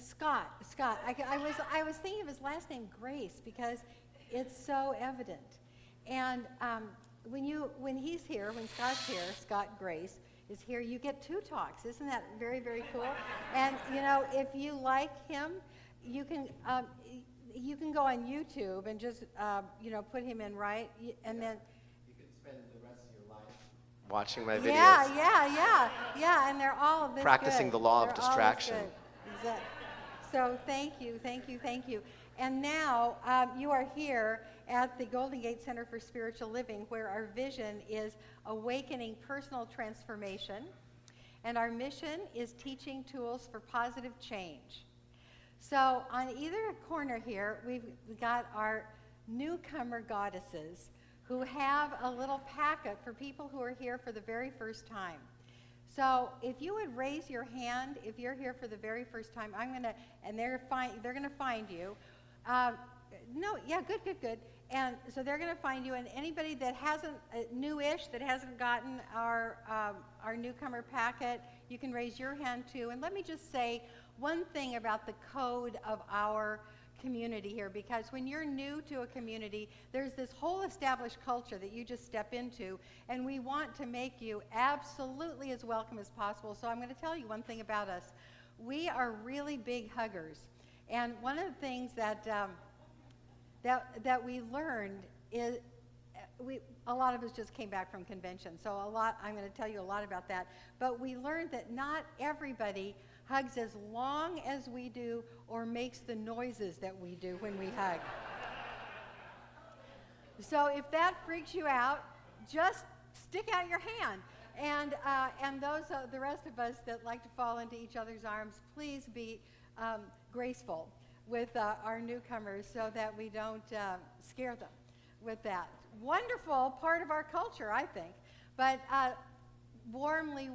Scott. I was thinking of his last name, Grace, because it's so evident. And when he's here, when Scott's here, Scott Grace is here, you get 2 talks. Isn't that very, very cool? And if you like him, you can go on YouTube and just put him in, right? And then you can spend the rest of your life watching my videos. Yeah, and they're all this practicing good. the law They're of distraction. Exactly. So thank you. And now you are here at the Golden Gate Center for Spiritual Living, where our vision is awakening personal transformation, and our mission is teaching tools for positive change. So on either corner here, we've got our newcomer goddesses who have a little packet for people who are here for the very first time. So if you would raise your hand if you're here for the very first time, they're gonna find you. Good. And so they're gonna find you, and anybody that hasn't, newish, that hasn't gotten our newcomer packet, you can raise your hand too. And let me just say one thing about the code of our community here, because when you're new to a community, there's this whole established culture that you just step into, and we want to make you absolutely as welcome as possible. So I'm going to tell you one thing about us. We are really big huggers, and one of the things that we learned is a lot of us just came back from convention, so I'm going to tell you a lot about that, but we learned that not everybody hugs as long as we do or makes the noises that we do when we hug. So if that freaks you out, just stick out your hand. And those the rest of us that like to fall into each other's arms, please be graceful with our newcomers so that we don't scare them with that. Wonderful part of our culture, I think. But warmly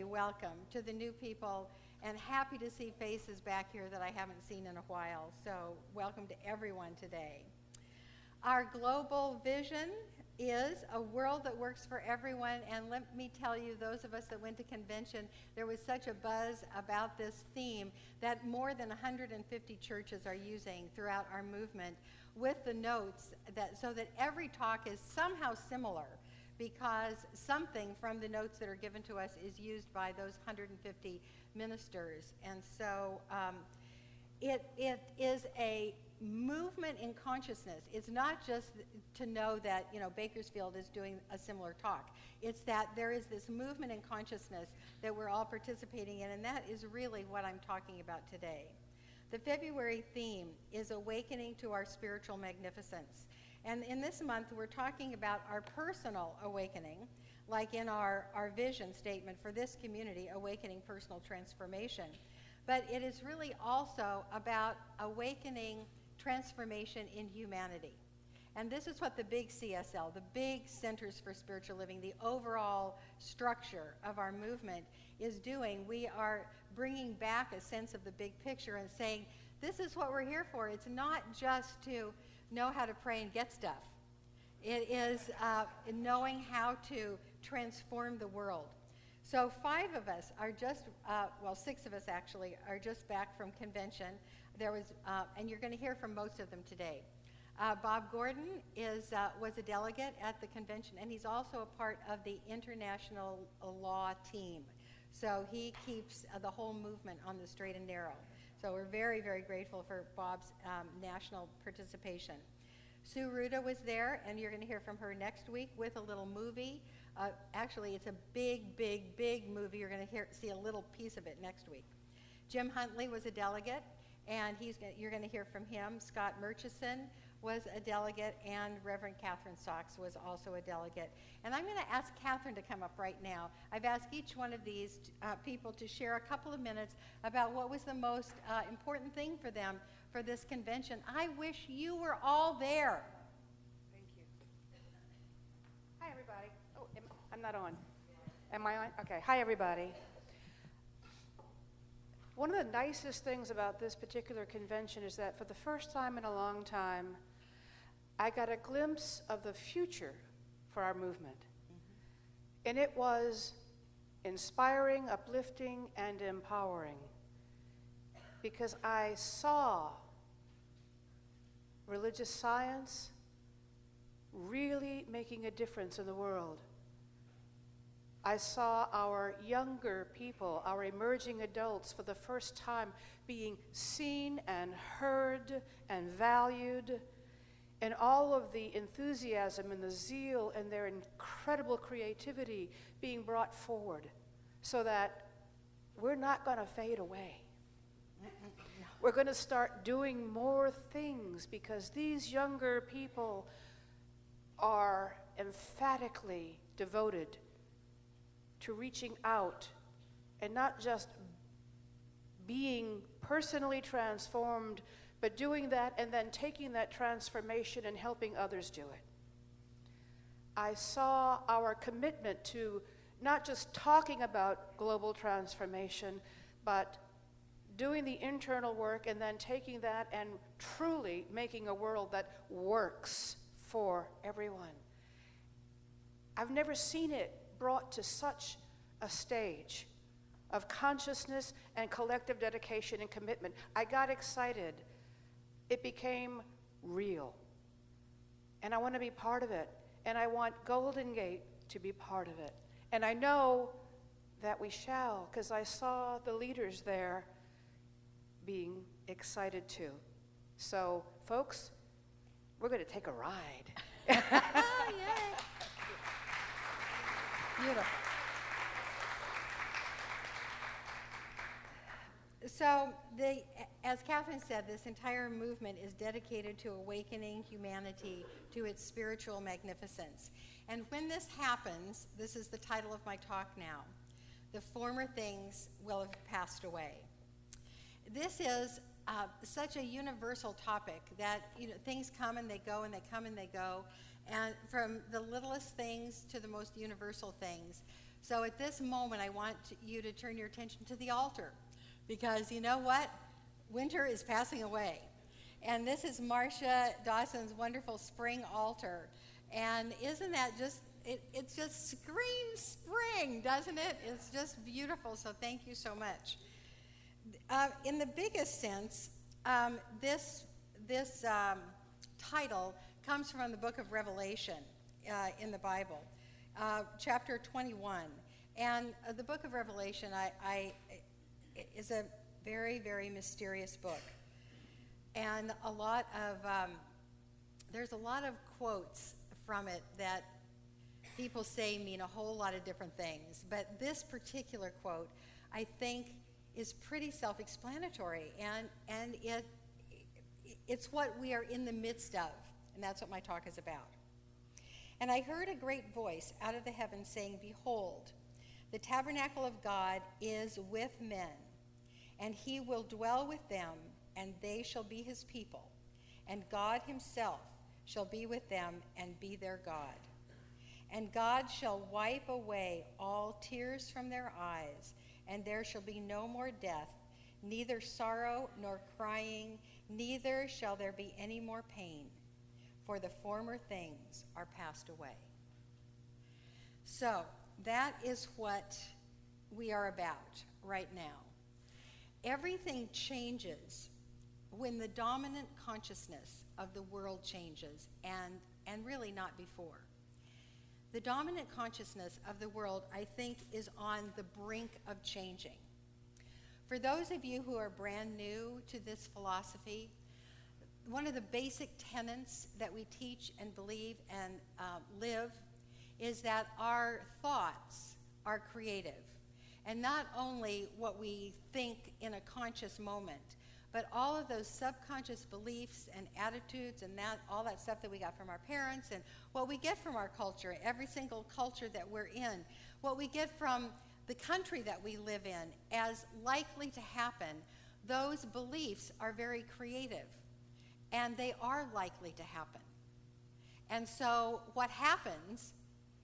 welcome to the new people, and happy to see faces back here that I haven't seen in a while. So welcome to everyone today. Our global vision is a world that works for everyone, and let me tell you, those of us that went to convention, there was such a buzz about this theme that more than 150 churches are using throughout our movement with the notes, so that every talk is somehow similar, because something from the notes that are given to us is used by those 150 ministers. And so it is a movement in consciousness. It's not just to know that Bakersfield is doing a similar talk. It's that there is this movement in consciousness that we're all participating in, and that is really what I'm talking about today. The February theme is awakening to our spiritual magnificence. And in this month, we're talking about our personal awakening, like in our vision statement for this community, awakening personal transformation. But it is really also about awakening transformation in humanity. And this is what the big CSL, the big Centers for Spiritual Living, the overall structure of our movement is doing. We are bringing back a sense of the big picture and saying, this is what we're here for. It's not just to know how to pray and get stuff. It is knowing how to transform the world. So 5 of us are just, 6 of us actually, are just back from convention. There was, and you're going to hear from most of them today. Bob Gordon was a delegate at the convention, and he's also a part of the international law team. So he keeps the whole movement on the straight and narrow. So we're very, very grateful for Bob's national participation. Sue Ruda was there, and you're going to hear from her next week with a little movie. Actually, it's a big movie. You're going to see a little piece of it next week. Jim Huntley was a delegate, and you're going to hear from him. Scott Murchison was a delegate, and Reverend Catherine Sachs was also a delegate. And I'm going to ask Catherine to come up right now. I've asked each one of these people to share a couple of minutes about what was the most important thing for them for this convention. I wish you were all there. Thank you. Hi, everybody. Oh, I'm not on. Am I on? Okay. Hi, everybody. One of the nicest things about this particular convention is that for the first time in a long time, I got a glimpse of the future for our movement. Mm-hmm. And it was inspiring, uplifting, and empowering. because I saw religious science really making a difference in the world. I saw our younger people, our emerging adults, for the first time being seen and heard and valued, and all of the enthusiasm and the zeal and their incredible creativity being brought forward so that we're not going to fade away. We're going to start doing more things because these younger people are emphatically devoted to reaching out and not just being personally transformed, but doing that and then taking that transformation and helping others do it. I saw our commitment to not just talking about global transformation, but doing the internal work and then taking that and truly making a world that works for everyone. I've never seen it brought to such a stage of consciousness and collective dedication and commitment. I got excited. It became real. And I want to be part of it. And I want Golden Gate to be part of it. And I know that we shall, because I saw the leaders there being excited too. So, folks, we're going to take a ride. Oh, yay. Beautiful. So, as Catherine said, this entire movement is dedicated to awakening humanity to its spiritual magnificence. And when this happens, this is the title of my talk now, the former things will have passed away. This is such a universal topic that things come and they go and they come and they go, and from the littlest things to the most universal things. So at this moment, I want you to turn your attention to the altar, because you know what? Winter is passing away. And this is Marsha Dawson's wonderful spring altar. And isn't that just, it just screams spring, doesn't it? It's just beautiful, so thank you so much. In the biggest sense, this title comes from the book of Revelation in the Bible, chapter 21. And the book of Revelation is a very, very mysterious book. And there's a lot of quotes from it that people say mean a whole lot of different things. But this particular quote, I think, is pretty self-explanatory, and it's what we are in the midst of, and that's what my talk is about. And I heard a great voice out of the heavens saying, "Behold, the tabernacle of God is with men, and he will dwell with them, and they shall be his people, and God himself shall be with them and be their God. And God shall wipe away all tears from their eyes, and there shall be no more death, neither sorrow nor crying, neither shall there be any more pain, for the former things are passed away." So that is what we are about right now. Everything changes when the dominant consciousness of the world changes, and really not before. The dominant consciousness of the world, I think, is on the brink of changing. For those of you who are brand new to this philosophy, one of the basic tenets that we teach and believe and live is that our thoughts are creative. And not only what we think in a conscious moment, but all of those subconscious beliefs and attitudes and all that stuff that we got from our parents and what we get from our culture, every single culture that we're in, what we get from the country that we live in as likely to happen, those beliefs are very creative, and they are likely to happen. And so what happens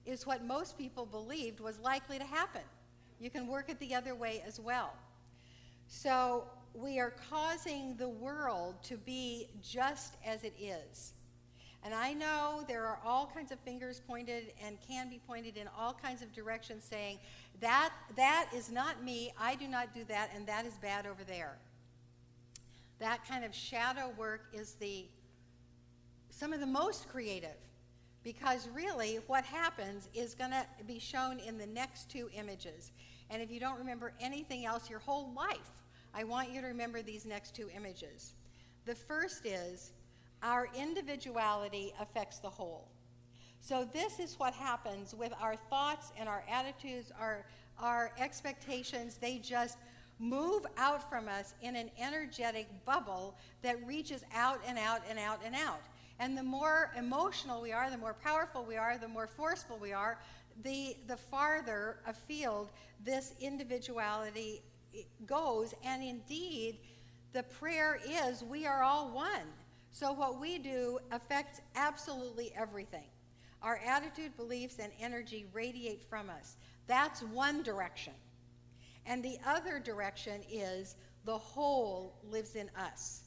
is what most people believed was likely to happen. You can work it the other way as well. So we are causing the world to be just as it is. And I know there are all kinds of fingers pointed and can be pointed in all kinds of directions saying, that is not me, I do not do that, and that is bad over there. That kind of shadow work is some of the most creative, because really what happens is going to be shown in the next two images. And if you don't remember anything else your whole life, I want you to remember these next two images. The first is our individuality affects the whole. So this is what happens with our thoughts and our attitudes, our expectations. They just move out from us in an energetic bubble that reaches out and out and out and out. And the more emotional we are, the more powerful we are, the more forceful we are, the farther afield this individuality goes. And indeed, the prayer is, we are all one. So what we do affects absolutely everything. Our attitude, beliefs, and energy radiate from us. That's one direction. And the other direction is the whole lives in us.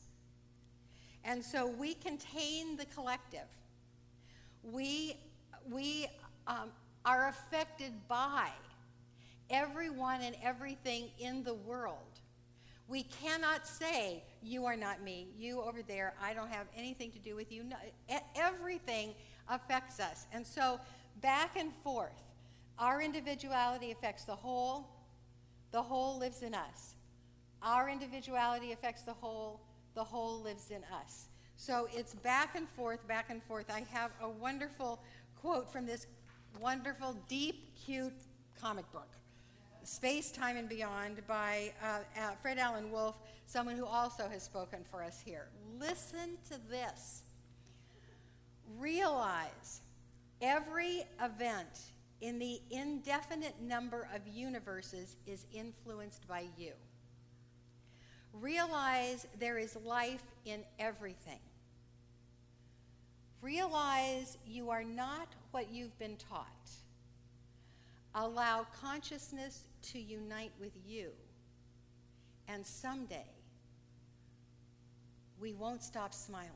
And so we contain the collective. We are affected by everyone and everything in the world. We cannot say, you are not me, you over there, I don't have anything to do with you. No, everything affects us. And so back and forth, our individuality affects the whole lives in us. Our individuality affects the whole lives in us. So it's back and forth, back and forth. I have a wonderful quote from this wonderful, deep, cute comic book, Space, Time, and Beyond, by Fred Allen Wolfe, someone who also has spoken for us here. Listen to this. Realize every event in the indefinite number of universes is influenced by you. Realize there is life in everything. Realize you are not what you've been taught. Allow consciousness to unite with you. And someday, we won't stop smiling.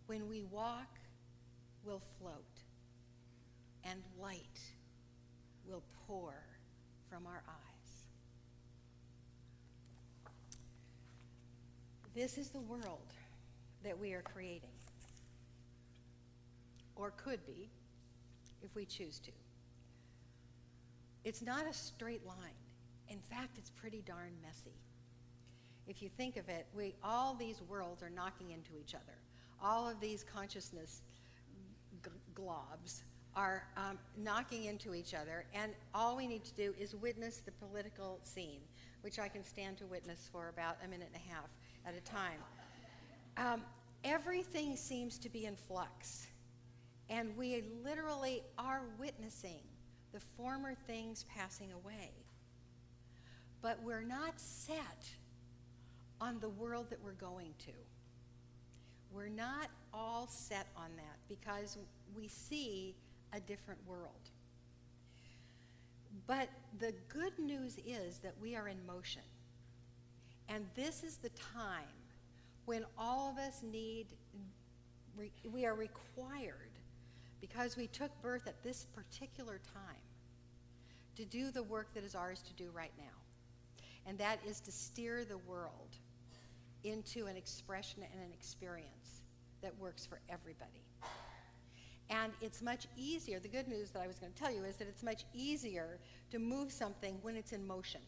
When we walk, we'll float, and light will pour from our eyes. This is the world that we are creating, or could be, if we choose to. It's not a straight line. In fact, it's pretty darn messy. If you think of it, all these worlds are knocking into each other. All of these consciousness globs are knocking into each other, and all we need to do is witness the political scene, which I can stand to witness for about a minute and a half at a time. Everything seems to be in flux, and we literally are witnessing the former things passing away. But we're not set on the world that we're going to. We're not all set on that because we see a different world. But the good news is that we are in motion. And this is the time when all of us we are required, because we took birth at this particular time, to do the work that is ours to do right now. And that is to steer the world into an expression and an experience that works for everybody. And it's much easier, the good news that I was going to tell you is that it's much easier to move something when it's in motion.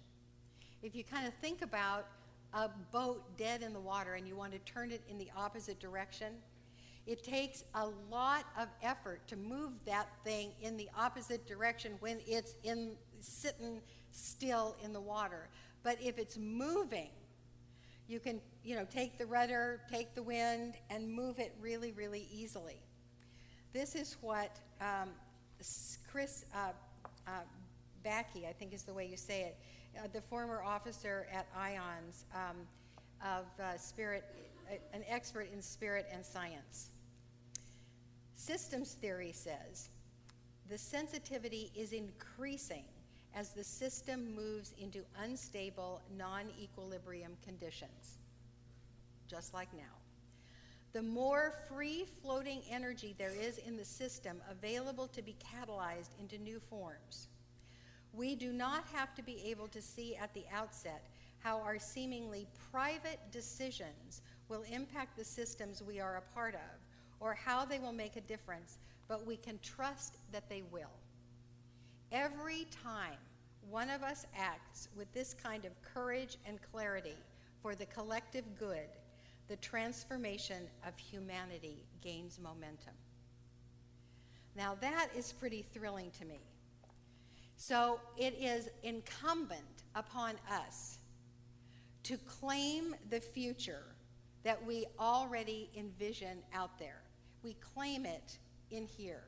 If you kind of think about a boat dead in the water and you want to turn it in the opposite direction, it takes a lot of effort to move that thing in the opposite direction when it's sitting still in the water. But if it's moving, you can, take the rudder, take the wind, and move it really, really easily. This is what Chris Backey, I think is the way you say it, the former officer at IONS of spirit, an expert in spirit and science. Systems theory says the sensitivity is increasing as the system moves into unstable, non-equilibrium conditions, just like now. The more free-floating energy there is in the system available to be catalyzed into new forms. We do not have to be able to see at the outset how our seemingly private decisions will impact the systems we are a part of, or how they will make a difference, but we can trust that they will. Every time one of us acts with this kind of courage and clarity for the collective good, the transformation of humanity gains momentum. Now that is pretty thrilling to me. So it is incumbent upon us to claim the future that we already envision out there. We claim it in here.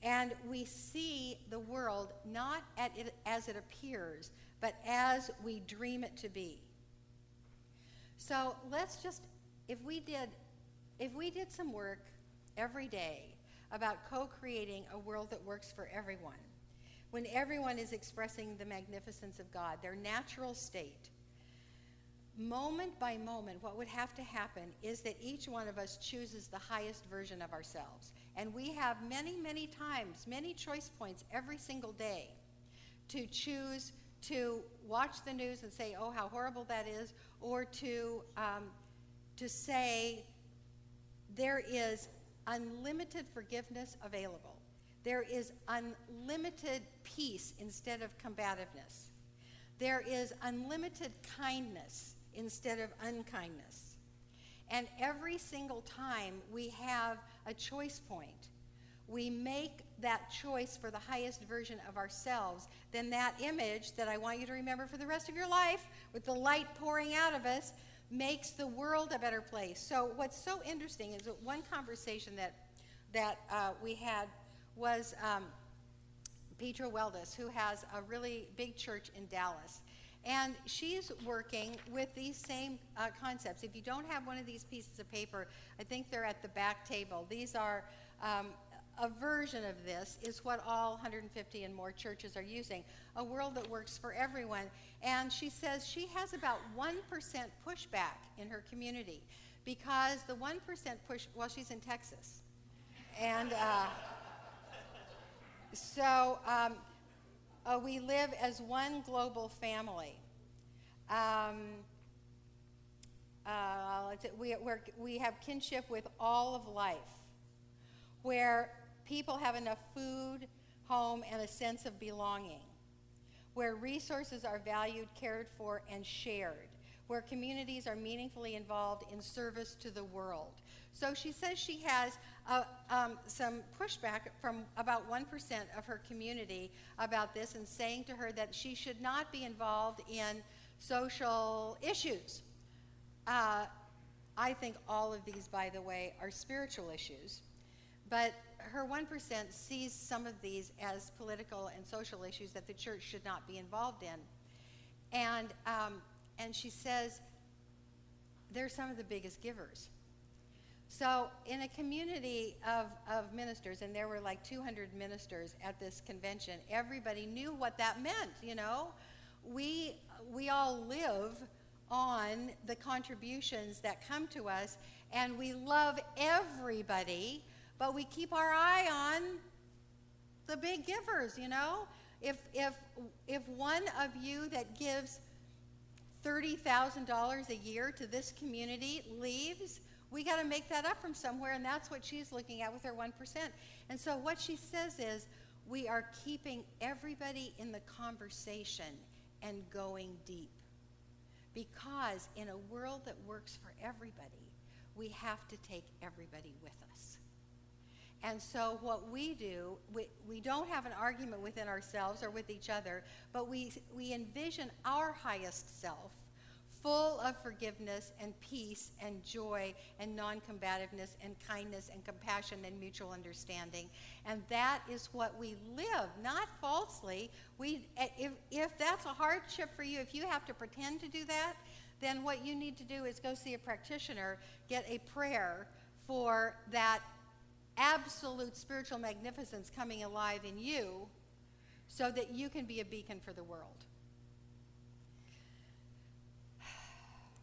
And we see the world not as it appears, but as we dream it to be. So let's just, if we did some work every day about co-creating a world that works for everyone, when everyone is expressing the magnificence of God, their natural state, moment by moment, what would have to happen is that each one of us chooses the highest version of ourselves. And we have many, many times, many choice points every single day to choose to watch the news and say, oh, how horrible that is, or to say there is unlimited forgiveness available. There is unlimited peace instead of combativeness. There is unlimited kindness instead of unkindness. And every single time we have a choice point, we make that choice for the highest version of ourselves, then that image that I want you to remember for the rest of your life, with the light pouring out of us, makes the world a better place. So what's so interesting is that one conversation that we had was Petra Weldes, who has a really big church in Dallas. And she's working with these same concepts. If you don't have one of these pieces of paper, I think they're at the back table. These are, a version of this is what all 150 and more churches are using, a world that works for everyone. And she says she has about 1% pushback in her community because the 1% push, well, she's in Texas. And so we live as one global family. We have kinship with all of life, where people have enough food, home, and a sense of belonging, where resources are valued, cared for, and shared, where communities are meaningfully involved in service to the world. So she says she has some pushback from about 1% of her community about this, and saying to her that she should not be involved in social issues. I think all of these, by the way, are spiritual issues. But her 1% sees some of these as political and social issues that the church should not be involved in. And she says they're some of the biggest givers. So in a community of ministers, and there were like 200 ministers at this convention, everybody knew what that meant, you know. We all live on the contributions that come to us, and we love everybody, but we keep our eye on the big givers, you know. If one of you that gives $30,000 a year to this community leaves, we got to make that up from somewhere, and that's what she's looking at with her 1%. And so what she says is, we are keeping everybody in the conversation and going deep. Because in a world that works for everybody, we have to take everybody with us. And so what we do, we don't have an argument within ourselves or with each other, but we envision our highest self full of forgiveness and peace and joy and non-combativeness and kindness and compassion and mutual understanding. And that is what we live, not falsely. If that's a hardship for you, if you have to pretend to do that, then what you need to do is go see a practitioner, get a prayer for that absolute spiritual magnificence coming alive in you so that you can be a beacon for the world.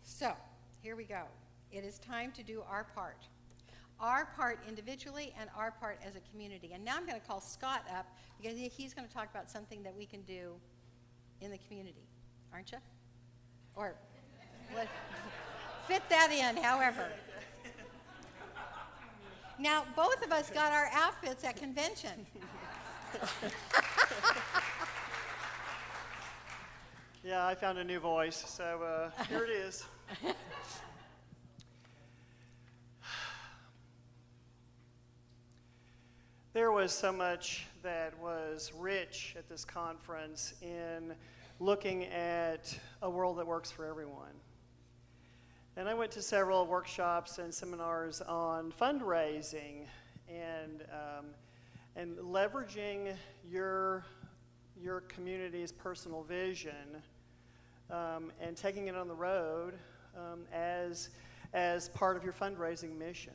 So, here we go. It is time to do our part. Our part individually and our part as a community. And now I'm going to call Scott up because he's going to talk about something that we can do in the community. Aren't you? or fit that in, however. Now, both of us got our outfits at convention. Yeah, I found a new voice, so here it is. There was so much that was rich at this conference in looking at a world that works for everyone. And I went to several workshops and seminars on fundraising and leveraging your community's personal vision and taking it on the road as part of your fundraising mission.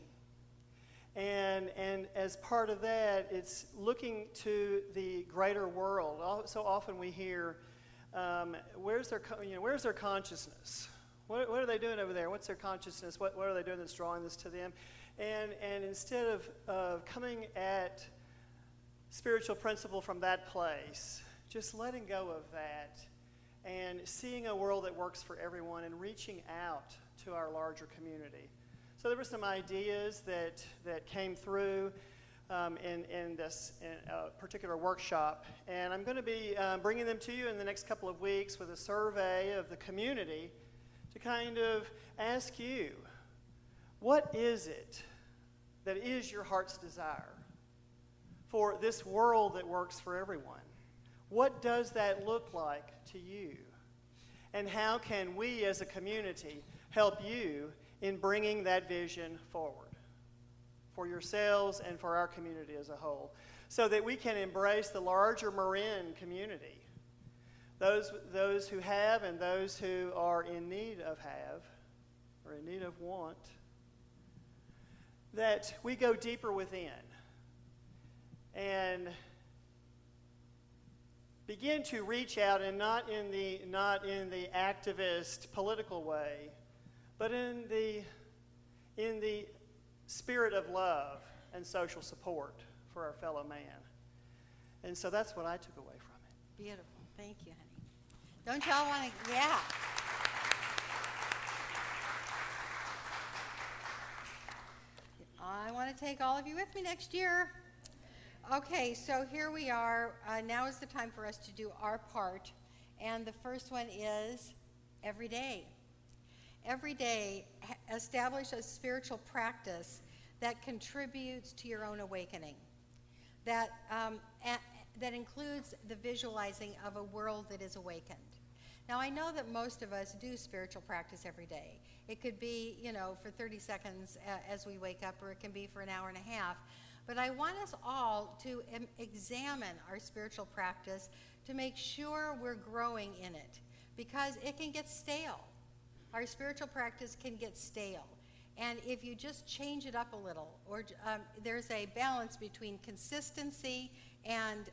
And as part of that, it's looking to the greater world. So often we hear, where's their consciousness? What are they doing over there? What's their consciousness? What are they doing that's drawing this to them? And instead of coming at spiritual principle from that place, just letting go of that and seeing a world that works for everyone and reaching out to our larger community. So there were some ideas that came through in this particular workshop, and I'm going to be bringing them to you in the next couple of weeks with a survey of the community to kind of ask you, what is it that is your heart's desire for this world that works for everyone? What does that look like to you? And how can we as a community help you in bringing that vision forward for yourselves and for our community as a whole, so that we can embrace the larger Marin community, those who have and those who are in need of have, or in need of want, that we go deeper within and begin to reach out, and not in the activist political way, but in the spirit of love and social support for our fellow man. And so that's what I took away from it. Beautiful. Thank you, honey. Don't y'all want to, yeah. I want to take all of you with me next year. Okay, so here we are. Now is the time for us to do our part. And the first one is every day. Every day, establish a spiritual practice that contributes to your own awakening, that includes the visualizing of a world that is awakened. Now, I know that most of us do spiritual practice every day. It could be, for 30 seconds as we wake up, or it can be for an hour and a half. But I want us all to examine our spiritual practice to make sure we're growing in it, because it can get stale. Our spiritual practice can get stale. And if you just change it up a little, or there's a balance between consistency and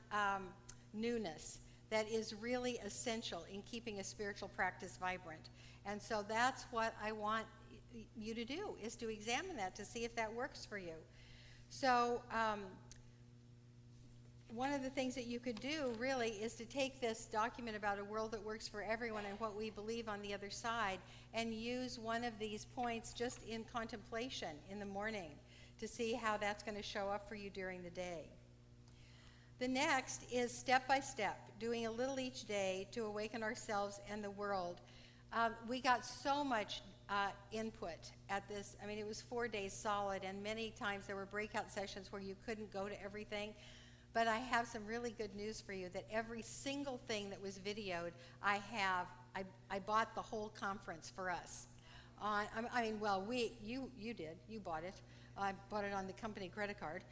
newness that is really essential in keeping a spiritual practice vibrant. And so that's what I want you to do, is to examine that to see if that works for you. So one of the things that you could do really is to take this document about a world that works for everyone and what we believe on the other side, and use one of these points just in contemplation in the morning to see how that's going to show up for you during the day. The next is step by step, doing a little each day to awaken ourselves and the world. We got so much input at this. I mean, it was 4 days solid, and many times there were breakout sessions where you couldn't go to everything. But I have some really good news for you, that every single thing that was videoed, I bought the whole conference for us. You did. You bought it. I bought it on the company credit card.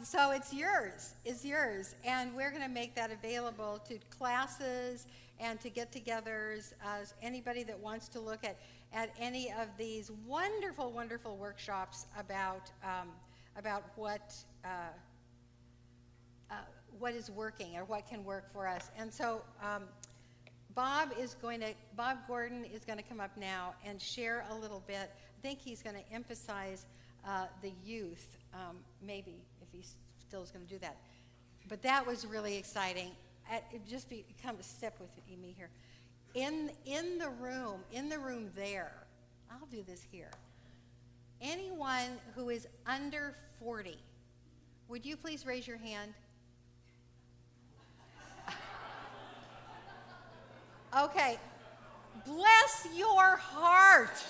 So it's yours. It's yours. And we're going to make that available to classes and to get-togethers. Anybody that wants to look at any of these wonderful, wonderful workshops about what is working or what can work for us. And so Bob Gordon is going to come up now and share a little bit. I think he's going to emphasize the youth, maybe, if he still is going to do that. But that was really exciting. just come step with me here. In the room there, I'll do this here. Anyone who is under 40, would you please raise your hand? Okay, bless your heart.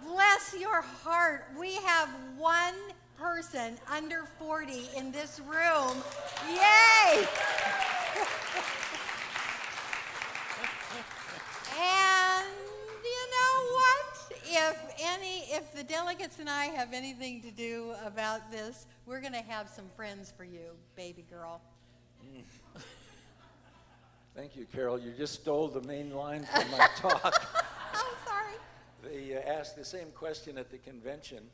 Bless your heart. We have one person under 40 in this room. Yay! And you know what? If the delegates and I have anything to do about this, we're going to have some friends for you, baby girl. Thank you, Karyl. You just stole the main line from my talk. Oh, sorry. They asked the same question at the convention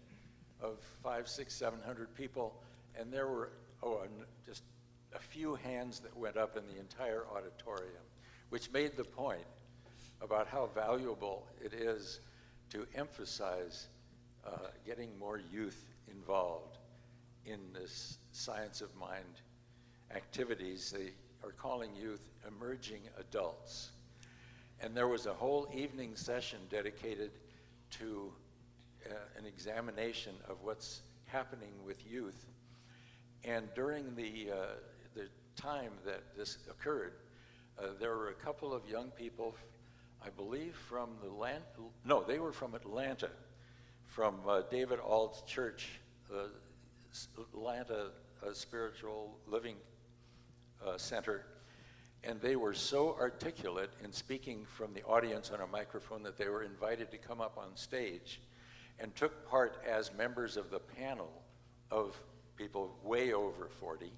of 500, 600, 700 people, and there were just a few hands that went up in the entire auditorium, which made the point about how valuable it is to emphasize getting more youth involved in this science of mind activities. They are calling youth emerging adults. And there was a whole evening session dedicated to an examination of what's happening with youth. And during the time that this occurred, there were a couple of young people, I believe from they were from Atlanta, from David Alt's church, Atlanta Spiritual Living Center. And they were so articulate in speaking from the audience on a microphone that they were invited to come up on stage and took part as members of the panel of people way over 40.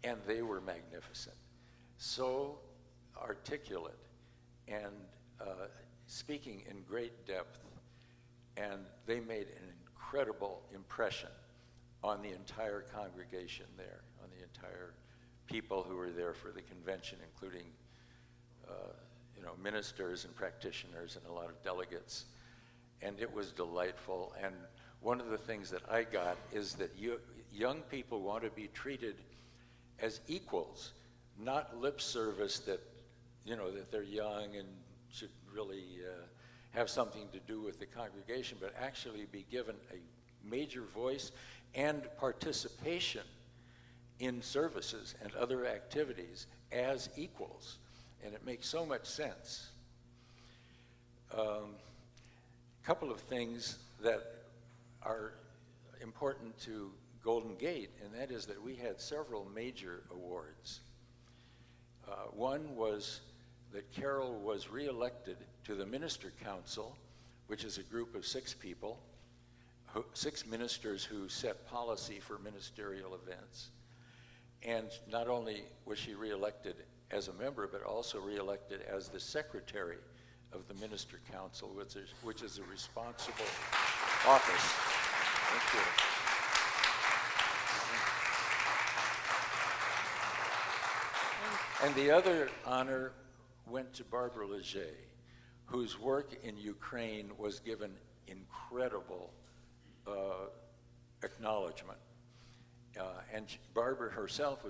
And they were magnificent. So articulate and speaking in great depth. And they made an incredible impression on the entire congregation there, on the entire people who were there for the convention, including ministers and practitioners and a lot of delegates. And it was delightful. And one of the things that I got is that young people want to be treated as equals, not lip service that they're young and should really have something to do with the congregation, but actually be given a major voice and participation in services and other activities as equals. And it makes so much sense. A couple of things that are important to Golden Gate, and that is that we had several major awards. One was that Karyl was reelected to the Minister Council, which is a group of 6 people, 6 ministers who set policy for ministerial events. And not only was she reelected as a member, but also reelected as the secretary of the Minister Council, which is a responsible office. Thank you. And the other honor went to Barbara Leger, whose work in Ukraine was given incredible acknowledgement. And Barbara herself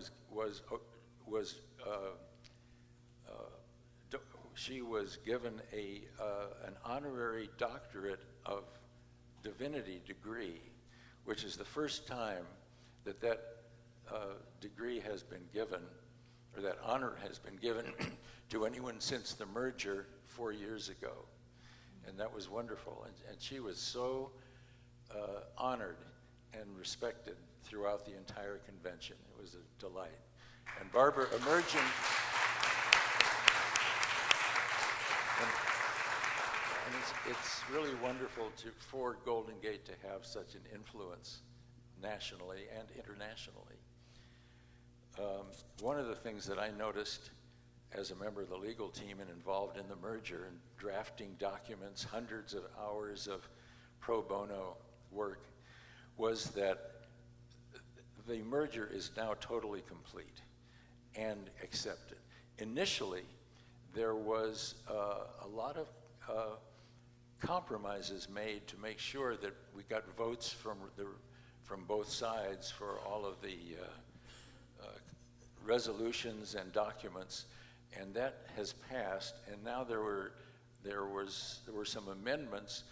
she was given an honorary doctorate of divinity degree, which is the first time that degree has been given, or that honor has been given to anyone since the merger 4 years ago. And that was wonderful. And she was so honored and respected throughout the entire convention. It was a delight. And Barbara emerging, and it's really wonderful for Golden Gate to have such an influence nationally and internationally. One of the things that I noticed as a member of the legal team and involved in the merger and drafting documents, hundreds of hours of pro bono work, was that the merger is now totally complete and accepted. Initially, there was a lot of compromises made to make sure that we got votes from both sides for all of the resolutions and documents, and that has passed. And now there were some amendments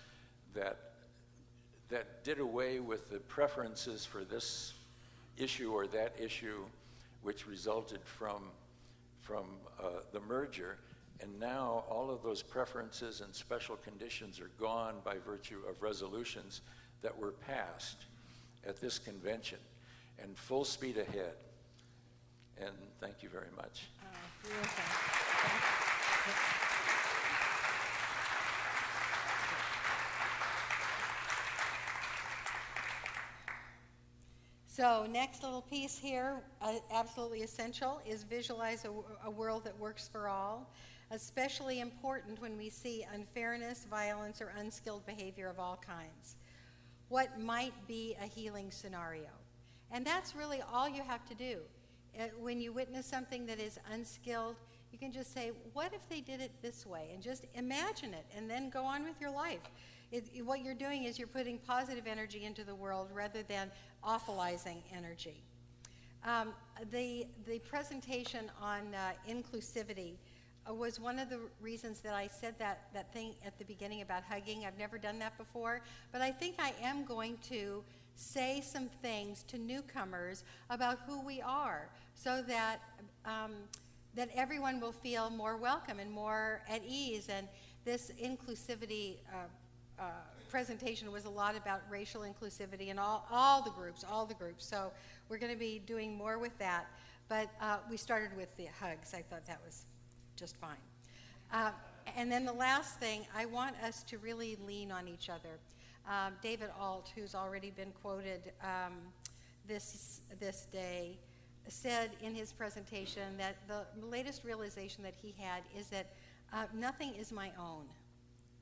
that did away with the preferences for this issue or that issue, which resulted from the merger. And now all of those preferences and special conditions are gone by virtue of resolutions that were passed at this convention. And full speed ahead. And thank you very much. So next little piece here, absolutely essential, is visualize a world that works for all, especially important when we see unfairness, violence, or unskilled behavior of all kinds. What might be a healing scenario? And that's really all you have to do. When you witness something that is unskilled, you can just say, what if they did it this way? And just imagine it, and then go on with your life. What you're doing is you're putting positive energy into the world rather than awfulizing energy. The presentation on inclusivity was one of the reasons that I said that thing at the beginning about hugging. I've never done that before, but I think I am going to say some things to newcomers about who we are, so that that everyone will feel more welcome and more at ease. And this inclusivity presentation was a lot about racial inclusivity and all the groups. So we're going to be doing more with that. But we started with the hugs. I thought that was just fine. And then the last thing, I want us to really lean on each other. David Alt, who's already been quoted this day, said in his presentation that the latest realization that he had is that nothing is my own.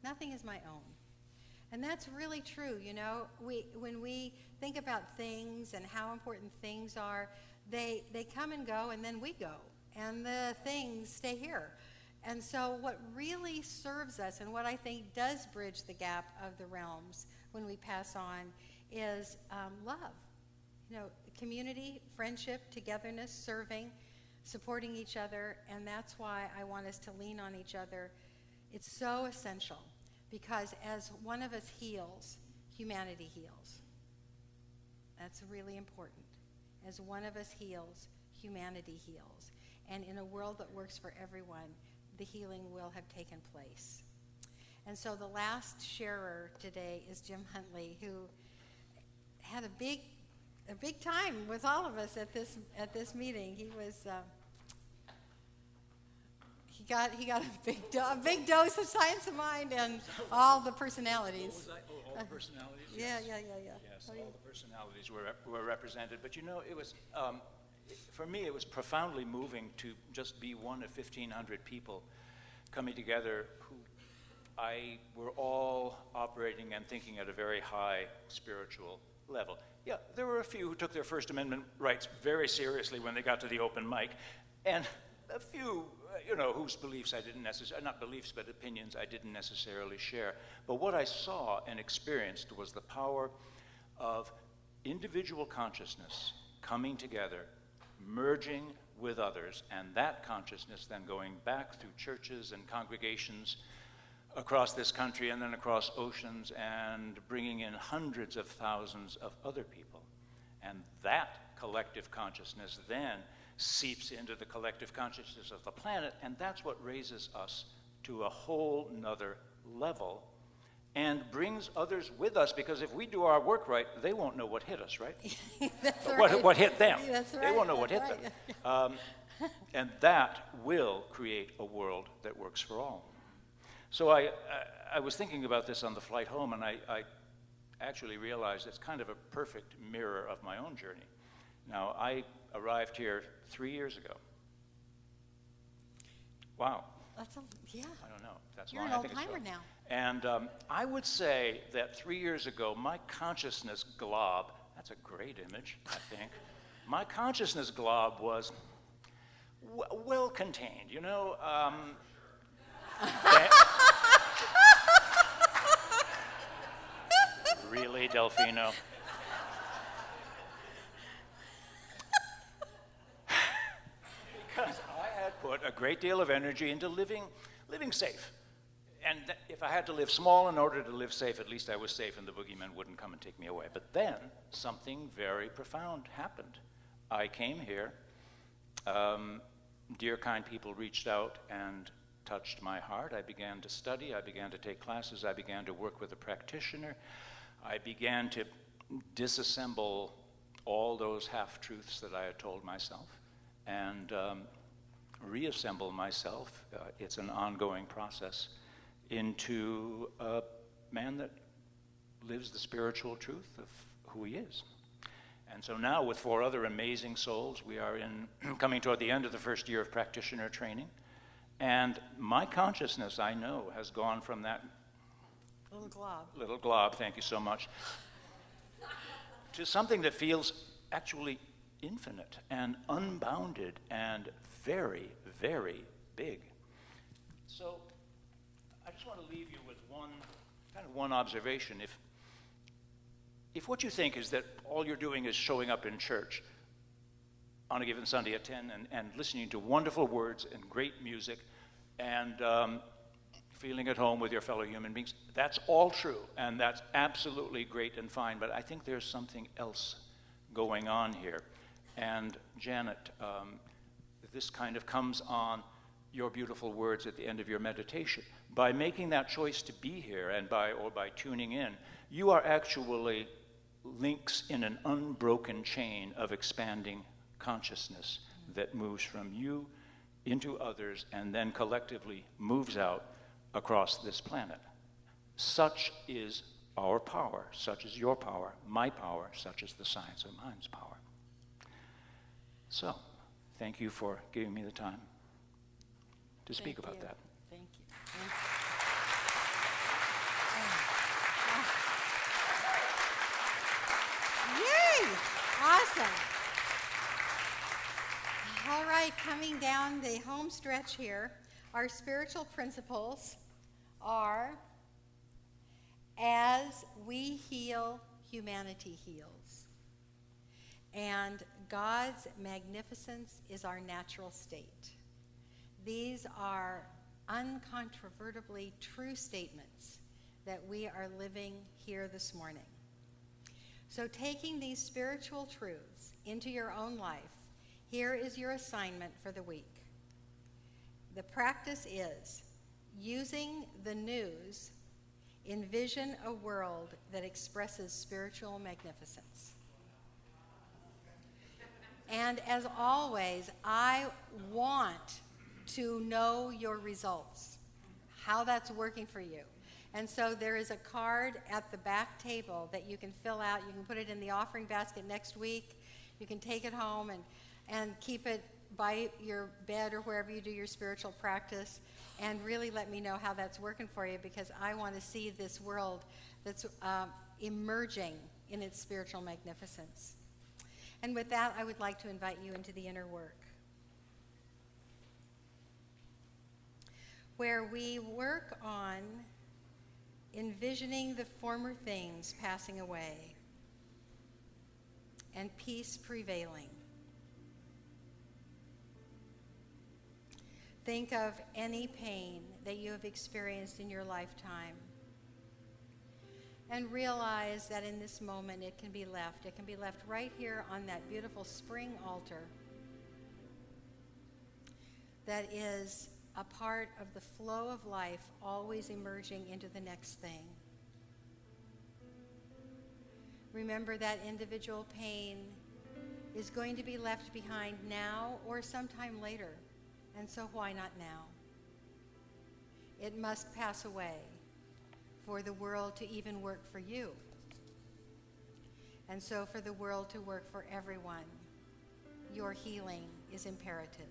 Nothing is my own. And that's really true, you know. When we think about things and how important things are, they come and go, and then we go, and the things stay here. And so what really serves us, and what I think does bridge the gap of the realms when we pass on, is love. You know, community, friendship, togetherness, serving, supporting each other, and that's why I want us to lean on each other. It's so essential, because as one of us heals, humanity heals. That's really important. As one of us heals, humanity heals. And in a world that works for everyone, the healing will have taken place. And so the last sharer today is Jim Huntley, who had a big time with all of us at this meeting. He was he got a big dose of science of mind and all the personalities. What was I? Oh, all the personalities. Yeah. Yes, all the personalities were represented. But you know, it was for me, it was profoundly moving to just be one of 1,500 people coming together who were all operating and thinking at a very high spiritual level. Yeah, there were a few who took their First Amendment rights very seriously when they got to the open mic, and a few, whose beliefs I didn't necessarily, not beliefs, but opinions I didn't necessarily share. But what I saw and experienced was the power of individual consciousness coming together, merging with others, and that consciousness then going back through churches and congregations across this country and then across oceans and bringing in hundreds of thousands of other people. And that collective consciousness then seeps into the collective consciousness of the planet, and that's what raises us to a whole nother level and brings others with us, because if we do our work right, they won't know what hit us, right? That's what hit them. That's right. They won't know what hit them. And that will create a world that works for all. So I was thinking about this on the flight home, and I actually realized it's kind of a perfect mirror of my own journey. Now, I arrived here 3 years ago. Wow. Yeah. I don't know. That's You're long. an I think it's old-timer long. now. And I would say that 3 years ago, my consciousness glob, that's a great image, I think. My consciousness glob was well contained, Really, Delfino? a great deal of energy into living safe. And if I had to live small in order to live safe, at least I was safe and the boogeyman wouldn't come and take me away. But then something very profound happened. I came here, dear kind people reached out and touched my heart. I began to study, I began to take classes, I began to work with a practitioner. I began to disassemble all those half-truths that I had told myself and reassemble myself. It's an ongoing process into a man that lives the spiritual truth of who he is. And so now with 4 other amazing souls, we are coming toward the end of the first year of practitioner training. And my consciousness, I know, has gone from that little glob, thank you so much, to something that feels actually infinite and unbounded and very, very big. So I just want to leave you with one observation. If what you think is that all you're doing is showing up in church on a given Sunday at 10 and listening to wonderful words and great music and feeling at home with your fellow human beings, that's all true, and that's absolutely great and fine, but I think there's something else going on here. And Janet, this kind of comes on your beautiful words at the end of your meditation. By making that choice to be here and by tuning in, you are actually links in an unbroken chain of expanding consciousness that moves from you into others and then collectively moves out across this planet. Such is our power, such is your power, my power, such is the science of mind's power. So, thank you for giving me the time to speak about that. Thank you. Yay! Awesome. All right, coming down the home stretch here, our spiritual principles are: as we heal, humanity heals. And God's magnificence is our natural state. These are uncontrovertibly true statements that we are living here this morning. So taking these spiritual truths into your own life, here is your assignment for the week. The practice is using the news, envision a world that expresses spiritual magnificence. And as always, I want to know your results, how that's working for you. And so there is a card at the back table that you can fill out. You can put it in the offering basket next week. You can take it home and keep it by your bed or wherever you do your spiritual practice, and really let me know how that's working for you, because I want to see this world that's emerging in its spiritual magnificence. And with that, I would like to invite you into the inner work, where we work on envisioning the former things passing away and peace prevailing. Think of any pain that you have experienced in your lifetime and realize that in this moment it can be left. It can be left right here on that beautiful spring altar that is a part of the flow of life, always emerging into the next thing. Remember that individual pain is going to be left behind now or sometime later, and so why not now? It must pass away for the world to even work for you, and so for the world to work for everyone, your healing is imperative.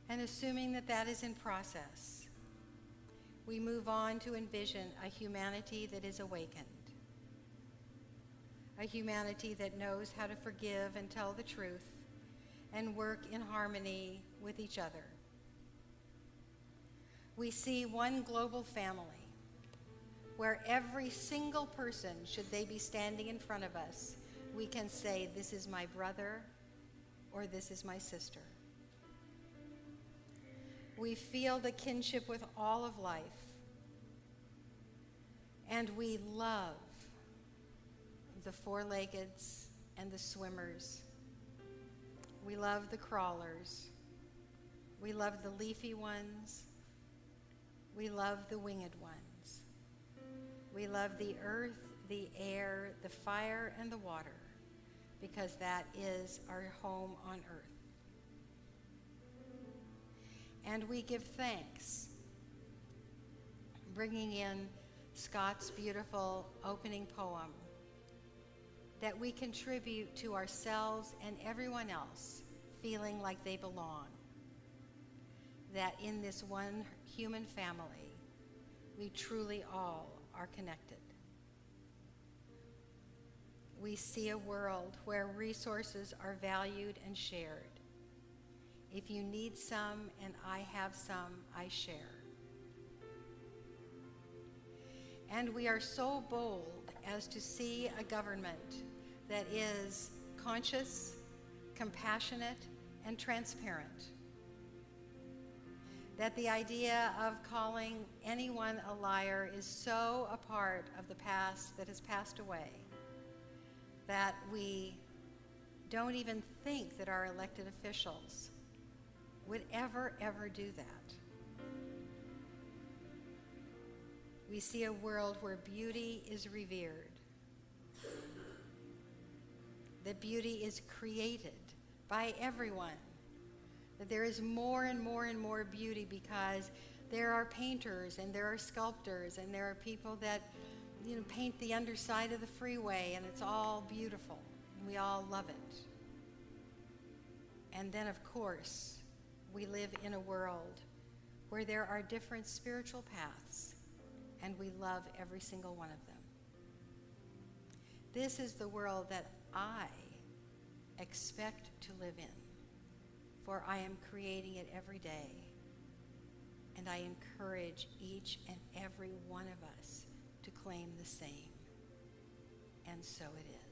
And assuming that that is in process, we move on to envision a humanity that is awakened, a humanity that knows how to forgive and tell the truth and work in harmony with each other. We see one global family where every single person, should they be standing in front of us, we can say, this is my brother, or this is my sister. We feel the kinship with all of life, and we love the four-leggeds and the swimmers. We love the crawlers. We love the leafy ones. We love the winged ones. We love the earth, the air, the fire, and the water, because that is our home on earth. And we give thanks, bringing in Scott's beautiful opening poem, that we contribute to ourselves and everyone else feeling like they belong, that in this one human family, we truly all are connected. We see a world where resources are valued and shared. If you need some and I have some, I share. And we are so bold as to see a government that is conscious, compassionate, and transparent. That the idea of calling anyone a liar is so a part of the past that has passed away that we don't even think that our elected officials would ever do that. We see a world where beauty is revered, that beauty is created by everyone, that there is more and more and more beauty because there are painters and there are sculptors and there are people that paint the underside of the freeway, and it's all beautiful and we all love it. And then of course we live in a world where there are different spiritual paths, and we love every single one of them. This is the world that I expect to live in, for I am creating it every day, and I encourage each and every one of us to claim the same. And so it is.